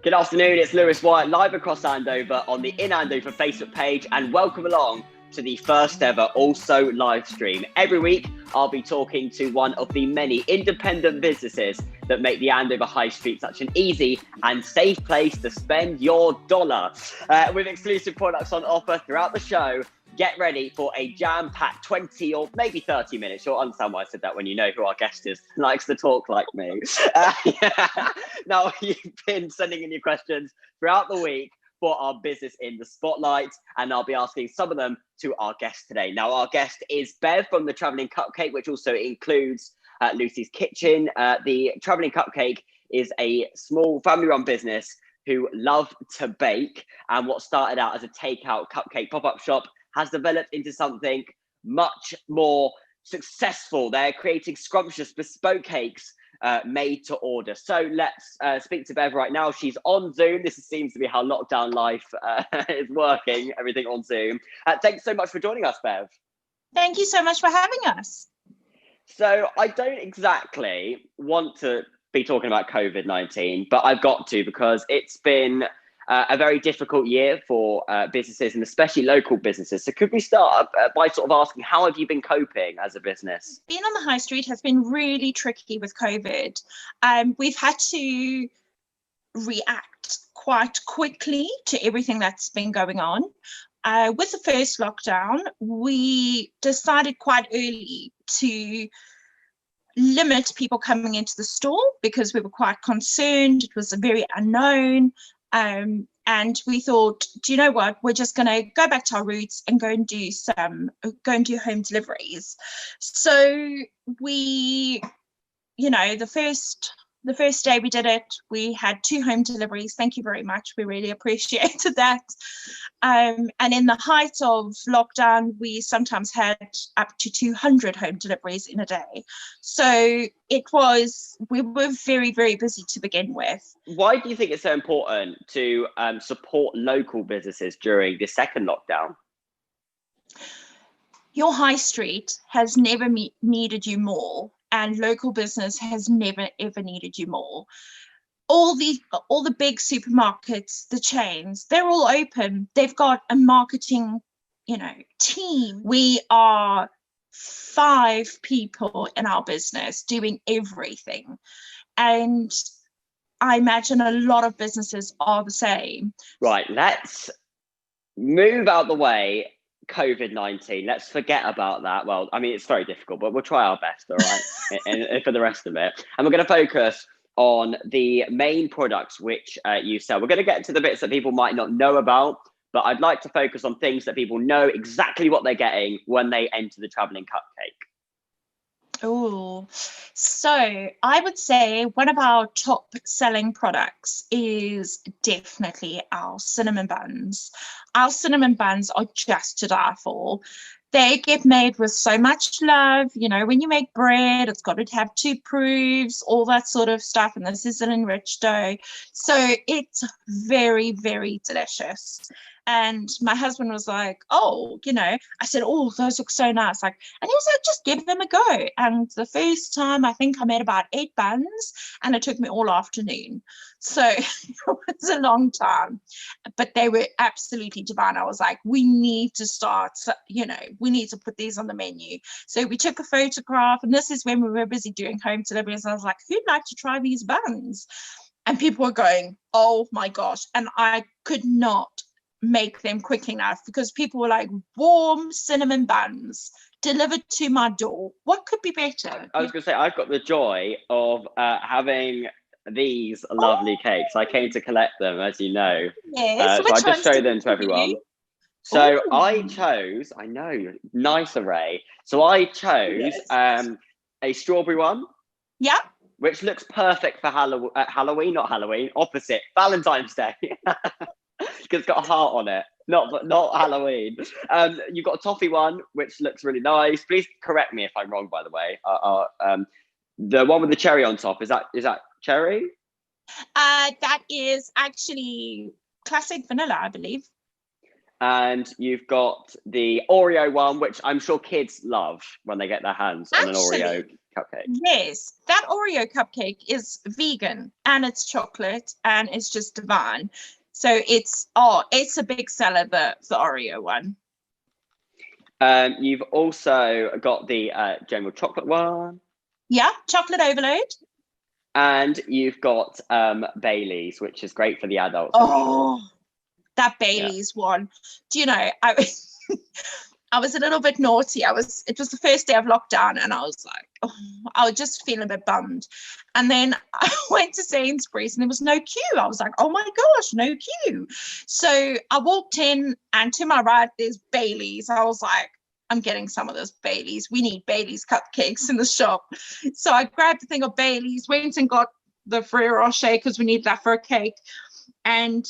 Good afternoon, it's Luis Wyatt live across Andover on the In Andover Facebook page, and welcome along to the first ever Also live stream. Every week I'll be talking to one of the many independent businesses that make the Andover High Street such an easy and safe place to spend your dollar. With exclusive products on offer throughout the show, get ready for a jam-packed 20 or maybe 30 minutes. You'll understand why I said that when you know who our guest is. Likes to talk like me. Now, you've been sending in your questions throughout the week for our business in the spotlight, and I'll be asking some of them to our guest today. Now, our guest is Bev from the Travelling Cupcake, which also includes Lucy's Kitchen. The Travelling Cupcake is a small family-run business who love to bake, and what started out as a takeout cupcake pop-up shop has developed into something much more successful. They're creating scrumptious bespoke cakes made to order. So let's speak to Bev right now. She's on Zoom. This seems to be how lockdown life is working, everything on Zoom. Thanks so much for joining us, Bev. Thank you so much for having us. So I don't exactly want to be talking about COVID-19, but I've got to, because it's been a very difficult year for businesses, and especially local businesses. So could we start by sort of asking, how have you been coping as a business? Being on the high street has been really tricky with COVID. We've had to react quite quickly to everything that's been going on. With the first lockdown, we decided quite early to limit people coming into the store because we were quite concerned. It was a very unknown. And we thought, do you know what? We're just going to go back to our roots and go and do home deliveries. So we, the first day we did it, we had 2 home deliveries. Thank you very much. We really appreciated that. And in the height of lockdown, we sometimes had up to 200 home deliveries in a day. So we were very, very busy to begin with. Why do you think it's so important to support local businesses during the second lockdown? Your high street has never needed you more, and local business has never, ever needed you more. All the big supermarkets, the chains, they're all open. They've got a marketing, team. We are 5 people in our business doing everything. And I imagine a lot of businesses are the same. Right, let's move out the way COVID-19. Let's forget about that. Well, I mean, it's very difficult, but we'll try our best, all right, and for the rest of it. And we're going to focus on the main products which you sell. We're going to get to the bits that people might not know about, but I'd like to focus on things that people know exactly what they're getting when they enter the Travelling Cupcake. Oh, so I would say one of our top selling products is definitely our cinnamon buns. Our cinnamon buns are just to die for. They get made with so much love. When you make bread, it's got to have 2 proofs, all that sort of stuff. And this is an enriched dough. So it's very, very delicious. And my husband was like, I said, oh, those look so nice. And he was like, just give them a go. And the first time, I think I made about 8 buns, and it took me all afternoon. So it was a long time, but they were absolutely divine. I was like, we need to start, we need to put these on the menu. So we took a photograph, and this is when we were busy doing home deliveries. I was like, who'd like to try these buns? And people were going, oh my gosh. And I could not make them quick enough because people were like, warm cinnamon buns delivered to my door. What could be better? I was going to say, I've got the joy of having these lovely cakes. I came to collect them, as you know. Yes. So I just show them to everyone. So Ooh. I chose, I know, nice array. So I chose a strawberry one. Yeah. Which looks perfect for Halloween, not Halloween, opposite, Valentine's Day. Because it's got a heart on it, not Halloween. You've got a toffee one, which looks really nice. Please correct me if I'm wrong, by the way. The one with the cherry on top, is that cherry? That is actually classic vanilla, I believe. And you've got the Oreo one, which I'm sure kids love when they get their hands on an Oreo cupcake. Yes, that Oreo cupcake is vegan and it's chocolate and it's just divine. So it's a big seller, the Oreo one. You've also got the general chocolate one. Yeah, chocolate overload. And you've got Bailey's, which is great for the adults. Oh, that Bailey's one. Do you know, I was a little bit naughty. It was the first day of lockdown, and I was like, oh, I was just feeling a bit bummed. And then I went to Sainsbury's and there was no queue. I was like, oh my gosh, no queue. So I walked in, and to my right, there's Bailey's. I was like, I'm getting some of this Bailey's. We need Bailey's cupcakes in the shop. So I grabbed the thing of Bailey's, went and got the Ferrero Rocher because we need that for a cake, and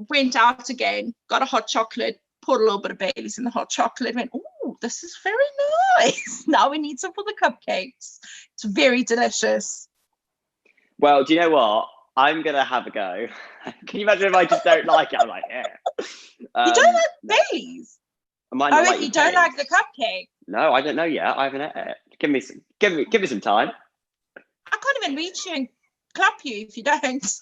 went out again, got a hot chocolate, poured a little bit of Bailey's in the hot chocolate, went, oh, this is very nice. Now we need some for the cupcakes. It's very delicious. Well, do you know what? I'm going to have a go. Can you imagine if I just don't like it? I'm like, yeah. You don't like Bailey's? If you don't like the cupcake? No, I don't know yet. I haven't ate it. Give me some time. I can't even reach you and clap you if you don't.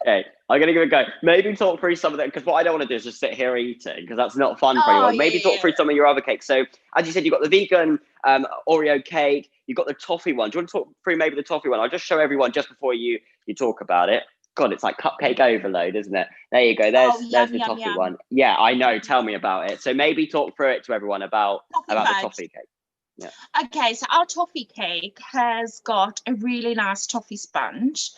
Okay, I'm gonna give it a go. Maybe talk through some of them, because what I don't want to do is just sit here eating, because that's not fun for anyone. Maybe talk through some of your other cakes. So, as you said, you've got the vegan Oreo cake. You've got the toffee one. Do you want to talk through maybe the toffee one? I'll just show everyone just before you talk about it. God, it's like cupcake overload, isn't it? There you go. There's the toffee one. Yeah, I know. Tell me about it. So maybe talk through it to everyone about the toffee cake. Yeah. Okay, so our toffee cake has got a really nice toffee sponge.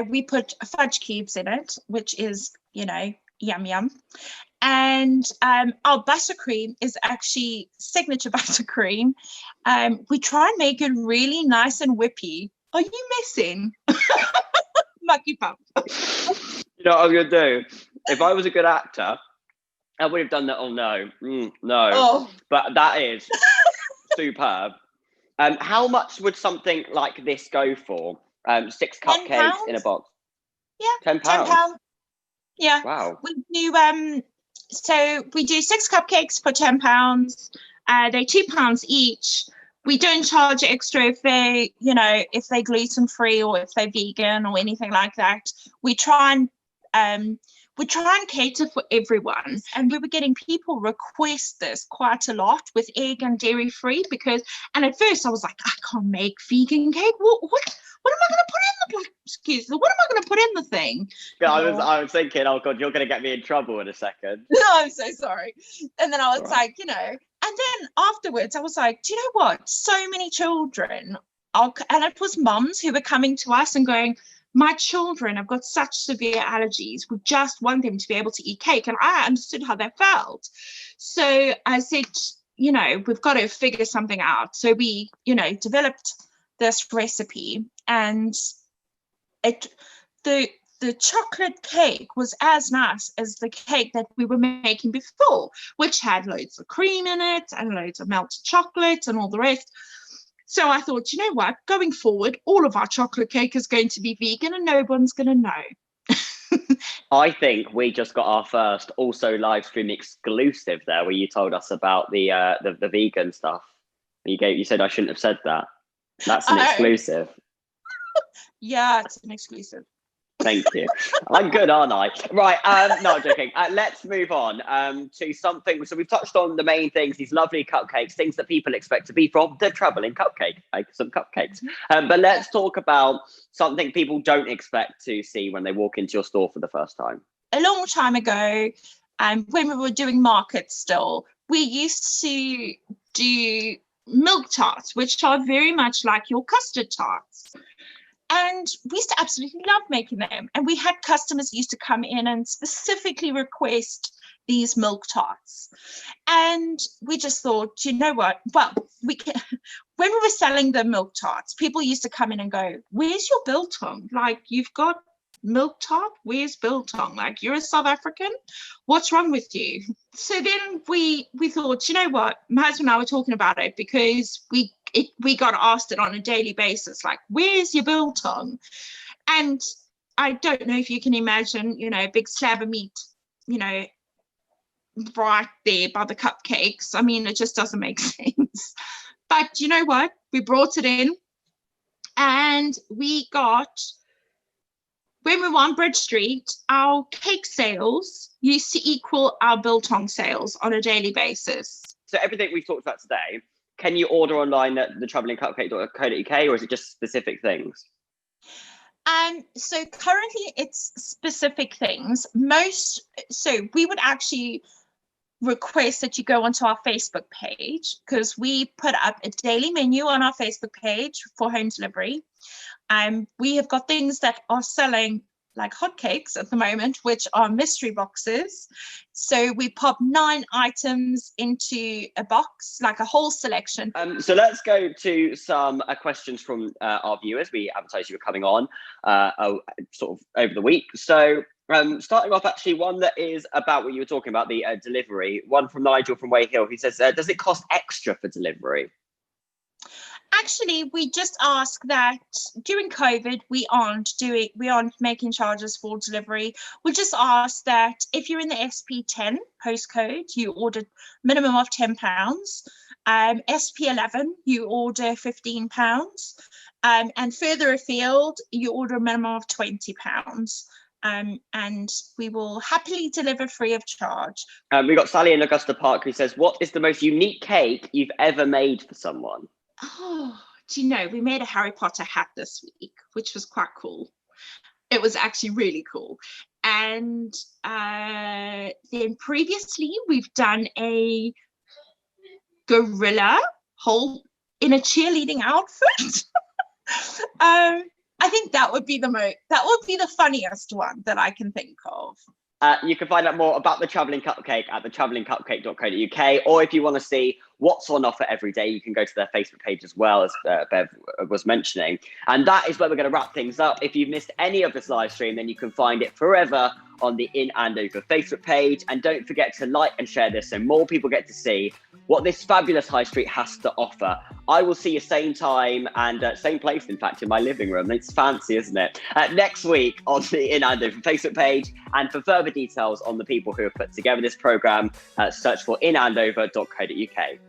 We put fudge cubes in it, which is, yum yum. And our buttercream is actually signature buttercream. We try and make it really nice and whippy. Are you messing? Mucky pump. You know what I was gonna do? If I was a good actor, I would have done that. Oh no, no. Oh. But that is superb. How much would something like this go for? 6 cupcakes in a box. Yeah, £10. Yeah. Wow. We do so we do 6 cupcakes for £10. They're £2 each. We don't charge extra if they're gluten free or if they're vegan or anything like that. We try and cater for everyone, and we were getting people request this quite a lot with egg and dairy free, and at first I was like, I can't make vegan cake. What am I going to put in what am I going to put in the thing? Yeah, I was thinking, oh God, you're going to get me in trouble in a second. No, I'm so sorry. And then I was like, and then afterwards I was like, do you know what? So many children and it was mums who were coming to us and going, my children have got such severe allergies. We just want them to be able to eat cake. And I understood how they felt. So I said, we've got to figure something out. So we, developed this recipe, and the chocolate cake was as nice as the cake that we were making before, which had loads of cream in it and loads of melted chocolate and all the rest. So I thought, you know what, going forward, all of our chocolate cake is going to be vegan and no one's going to know. I think we just got our first also live stream exclusive there, where you told us about the vegan stuff. You said I shouldn't have said that. That's an exclusive. Yeah, it's an exclusive. Thank you. I'm good, aren't I? Right. No, I'm joking. Let's move on to something. So we've touched on the main things, these lovely cupcakes, things that people expect to be from the traveling cupcake, like some cupcakes. But let's talk about something people don't expect to see when they walk into your store for the first time. A long time ago, when we were doing markets still, we used to do milk tarts, which are very much like your custard tarts. And we used to absolutely love making them. And we had customers used to come in and specifically request these milk tarts. And we just thought, you know what? Well, when we were selling the milk tarts, people used to come in and go, where's your biltong? Like, you've got milk tart? Where's biltong? Like, you're a South African? What's wrong with you? So then we thought, you know what? My husband and I were talking about it, because we got asked it on a daily basis, like, where's your biltong? And I don't know if you can imagine, a big slab of meat, right there by the cupcakes. I mean, it just doesn't make sense. But you know what? We brought it in, and we got, when we were on Bridge Street, our cake sales used to equal our biltong sales on a daily basis. So everything we've talked about today, can you order online at thetravelingcupcake.co.uk, or is it just specific things? So currently it's specific things. So we would actually request that you go onto our Facebook page, because we put up a daily menu on our Facebook page for home delivery. We have got things that are selling like hotcakes at the moment, which are mystery boxes. So we pop 9 items into a box, like a whole selection. So let's go to some questions from our viewers. We advertised you were coming on sort of over the week. So starting off, actually, one that is about what you were talking about, the delivery. One from Nigel from Way Hill. He says, does it cost extra for delivery? Actually, we just ask that during COVID, we aren't making charges for delivery. We just ask that if you're in the SP10 postcode, you order minimum of £10. SP11, you order £15. And further afield, you order a minimum of £20. And we will happily deliver free of charge. We got Sally in Augusta Park who says, what is the most unique cake you've ever made for someone? Oh, do you know, we made a Harry Potter hat this week, which was quite cool. It was actually really cool. And then previously we've done a gorilla in a cheerleading outfit. I think that would be the funniest one that I can think of. You can find out more about the Travelling Cupcake at thetravelingcupcake.co.uk, or if you want to see what's on offer every day, you can go to their Facebook page as well, as Bev was mentioning. And that is where we're going to wrap things up. If you've missed any of this live stream, then you can find it forever on the In Andover Facebook page. And don't forget to like and share this so more people get to see what this fabulous high street has to offer. I will see you same time and same place, in fact, in my living room. It's fancy, isn't it? Next week on the In Andover Facebook page. And for further details on the people who have put together this programme, search for inandover.co.uk.